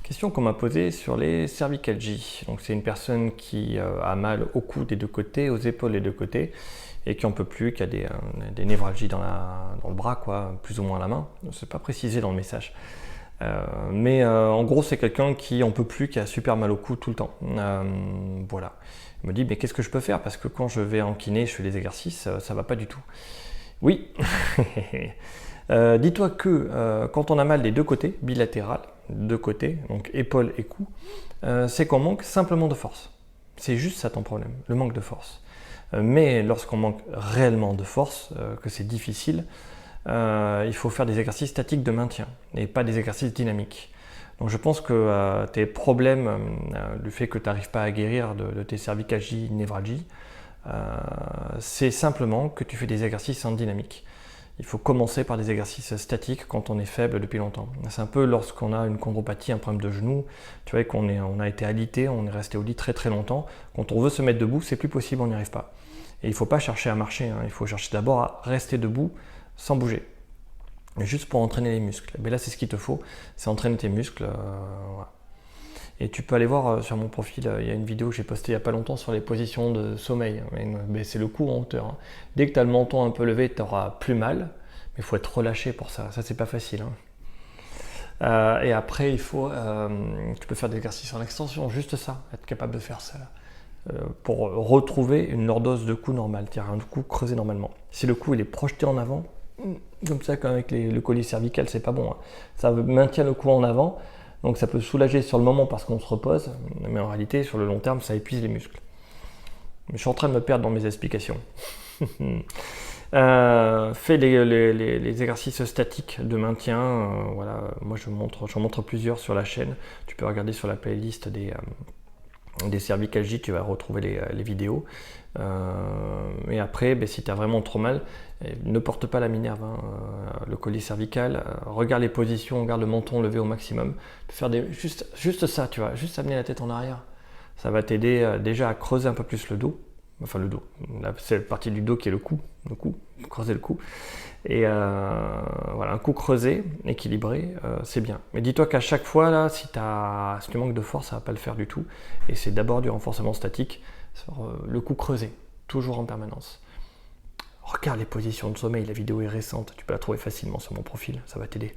Question qu'on m'a posée sur les cervicalgies. Donc c'est une personne qui a mal au cou des deux côtés, aux épaules des deux côtés, et qui en peut plus, qui a des névralgies dans le bras, quoi, plus ou moins à la main. C'est pas précisé dans le message. Mais en gros, c'est quelqu'un qui en peut plus, qui a super mal au cou tout le temps. Voilà. Il me dit, mais qu'est-ce que je peux faire? Parce que quand je vais en kiné, je fais des exercices, ça va pas du tout. Oui. Dis-toi que quand on a mal des deux côtés, bilatéral, deux côtés, donc épaule et cou, c'est qu'on manque simplement de force. C'est juste ça ton problème, le manque de force. Mais lorsqu'on manque réellement de force, que c'est difficile, il faut faire des exercices statiques de maintien et pas des exercices dynamiques. Donc je pense que tes problèmes, du fait que tu n'arrives pas à guérir de tes cervicalgies, névralgies, c'est simplement que tu fais des exercices en dynamique. Il faut commencer par des exercices statiques quand on est faible depuis longtemps. C'est un peu lorsqu'on a une chondropathie, un problème de genou, tu vois, on a été alité, on est resté au lit très très longtemps. Quand on veut se mettre debout, c'est plus possible, on n'y arrive pas. Et il ne faut pas chercher à marcher, il faut chercher d'abord à rester debout sans bouger. Juste pour entraîner les muscles. Mais là, c'est ce qu'il te faut, c'est entraîner tes muscles. Voilà. Et tu peux aller voir sur mon profil, il y a une vidéo que j'ai postée il n'y a pas longtemps sur les positions de sommeil. Mais c'est le cou en hauteur. Dès que tu as le menton un peu levé, tu auras plus mal. Mais il faut être relâché pour ça. Ça, c'est pas facile. Et après, tu peux faire des exercices en extension, juste ça, être capable de faire ça. Pour retrouver une lordose de cou normale, c'est-à-dire un cou creusé normalement. Si le cou il est projeté en avant, comme ça, avec le collier cervical, c'est pas bon. Ça maintient le cou en avant. Donc ça peut soulager sur le moment parce qu'on se repose, mais en réalité, sur le long terme, ça épuise les muscles. Mais je suis en train de me perdre dans mes explications. Fais les exercices statiques de maintien. Voilà. Moi, j'en montre plusieurs sur la chaîne. Tu peux regarder sur la playlist des cervicalgies, tu vas retrouver les vidéos. Et après, si tu as vraiment trop mal, ne porte pas la minerve, le collier cervical, regarde les positions, garde le menton levé au maximum. Faire juste ça, tu vois, juste amener la tête en arrière. Ça va t'aider déjà à creuser un peu plus le dos. Enfin le dos, c'est la partie du dos qui est le cou, creuser le cou. Et voilà, un cou creusé, équilibré, c'est bien. Mais dis-toi qu'à chaque fois, là, si tu manques de force, ça ne va pas le faire du tout. Et c'est d'abord du renforcement statique sur le cou creusé, toujours en permanence. Regarde les positions de sommeil, la vidéo est récente, tu peux la trouver facilement sur mon profil, ça va t'aider.